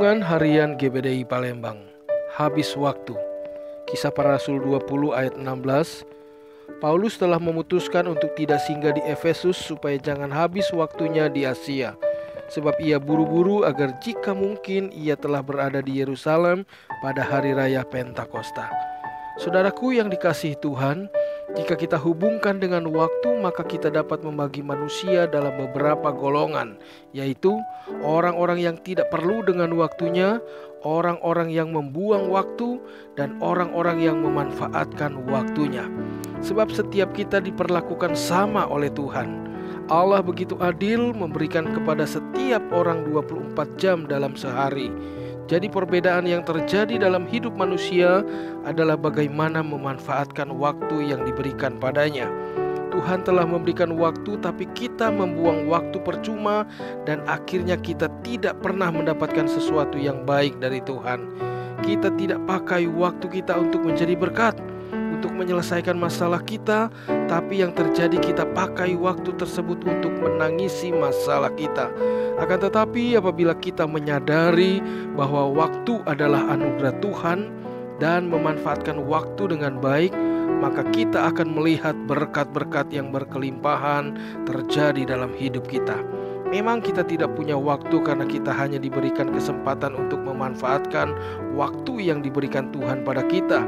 Renungan Harian GBDI Palembang. Habis waktu. Kisah Para Rasul 20 ayat 16. Paulus telah memutuskan untuk tidak singgah di Efesus supaya jangan habis waktunya di Asia, sebab ia buru-buru agar jika mungkin ia telah berada di Yerusalem pada hari raya Pentakosta. Saudaraku yang dikasihi Tuhan, jika kita hubungkan dengan waktu, maka kita dapat membagi manusia dalam beberapa golongan, yaitu orang-orang yang tidak perlu dengan waktunya, orang-orang yang membuang waktu, dan orang-orang yang memanfaatkan waktunya. Sebab setiap kita diperlakukan sama oleh Tuhan. Allah begitu adil memberikan kepada setiap orang 24 jam dalam sehari. Jadi perbedaan yang terjadi dalam hidup manusia adalah bagaimana memanfaatkan waktu yang diberikan padanya. Tuhan telah memberikan waktu, tapi kita membuang waktu percuma dan akhirnya kita tidak pernah mendapatkan sesuatu yang baik dari Tuhan. Kita tidak pakai waktu kita untuk menjadi berkat, untuk menyelesaikan masalah kita, tapi yang terjadi kita pakai waktu tersebut untuk menangisi masalah kita. Akan tetapi apabila kita menyadari bahwa waktu adalah anugerah Tuhan dan memanfaatkan waktu dengan baik, maka kita akan melihat berkat-berkat yang berkelimpahan terjadi dalam hidup kita. Memang kita tidak punya waktu karena kita hanya diberikan kesempatan untuk memanfaatkan waktu yang diberikan Tuhan pada kita.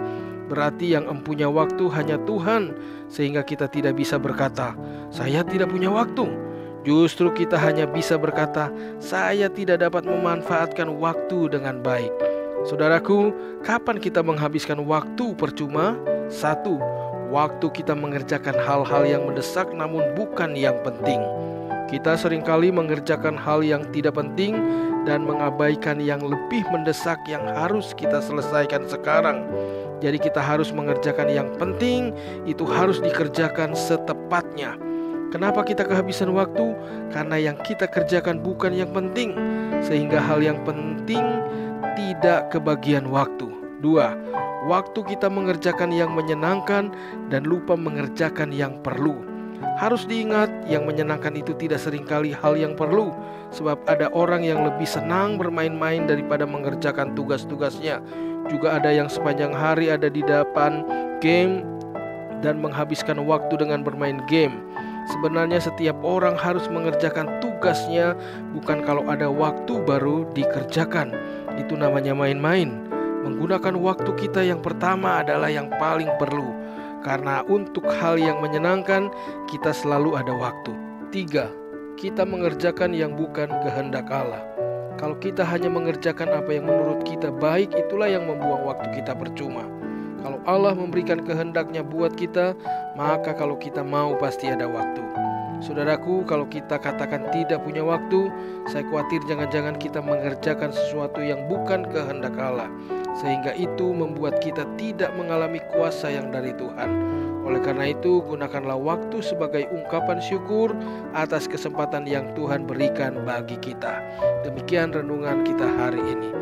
Berarti yang empunya waktu hanya Tuhan, sehingga kita tidak bisa berkata, "Saya tidak punya waktu." Justru kita hanya bisa berkata, "Saya tidak dapat memanfaatkan waktu dengan baik." Saudaraku, kapan kita menghabiskan waktu percuma? 1. Waktu kita mengerjakan hal-hal yang mendesak namun bukan yang penting. Kita seringkali mengerjakan hal yang tidak penting dan mengabaikan yang lebih mendesak yang harus kita selesaikan sekarang. Jadi kita harus mengerjakan yang penting, itu harus dikerjakan setepatnya. Kenapa kita kehabisan waktu? Karena yang kita kerjakan bukan yang penting, sehingga hal yang penting tidak kebagian waktu. 2. Waktu kita mengerjakan yang menyenangkan dan lupa mengerjakan yang perlu. Harus diingat, yang menyenangkan itu tidak seringkali hal yang perlu, sebab ada orang yang lebih senang bermain-main daripada mengerjakan tugas-tugasnya. Juga ada yang sepanjang hari ada di depan game dan menghabiskan waktu dengan bermain game. Sebenarnya setiap orang harus mengerjakan tugasnya, bukan kalau ada waktu baru dikerjakan. Itu namanya main-main. Menggunakan waktu kita yang pertama adalah yang paling perlu, karena untuk hal yang menyenangkan kita selalu ada waktu. 3. Kita mengerjakan yang bukan kehendak Allah. Kalau kita hanya mengerjakan apa yang menurut kita baik, itulah yang membuang waktu kita percuma. Kalau Allah memberikan kehendaknya buat kita, maka kalau kita mau pasti ada waktu. Saudaraku, kalau kita katakan tidak punya waktu, saya khawatir jangan-jangan kita mengerjakan sesuatu yang bukan kehendak Allah, sehingga itu membuat kita tidak mengalami kuasa yang dari Tuhan. Oleh karena itu, gunakanlah waktu sebagai ungkapan syukur atas kesempatan yang Tuhan berikan bagi kita. Demikian renungan kita hari ini.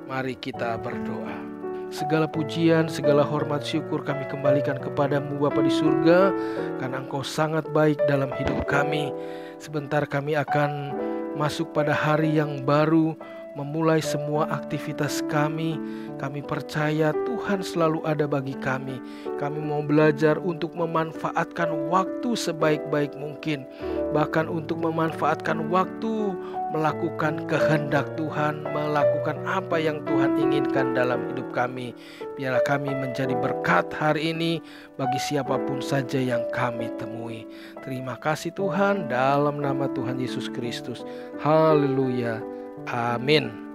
Mari kita berdoa. Segala pujian, segala hormat syukur kami kembalikan kepadamu Bapa di surga, karena Engkau sangat baik dalam hidup kami. Sebentar kami akan masuk pada hari yang baru, memulai semua aktivitas kami. Kami percaya Tuhan selalu ada bagi kami. Kami mau belajar untuk memanfaatkan waktu sebaik-baik mungkin, bahkan untuk memanfaatkan waktu melakukan kehendak Tuhan, melakukan apa yang Tuhan inginkan dalam hidup kami. Biarlah kami menjadi berkat hari ini bagi siapapun saja yang kami temui. Terima kasih Tuhan, dalam nama Tuhan Yesus Kristus. Haleluya. Amin.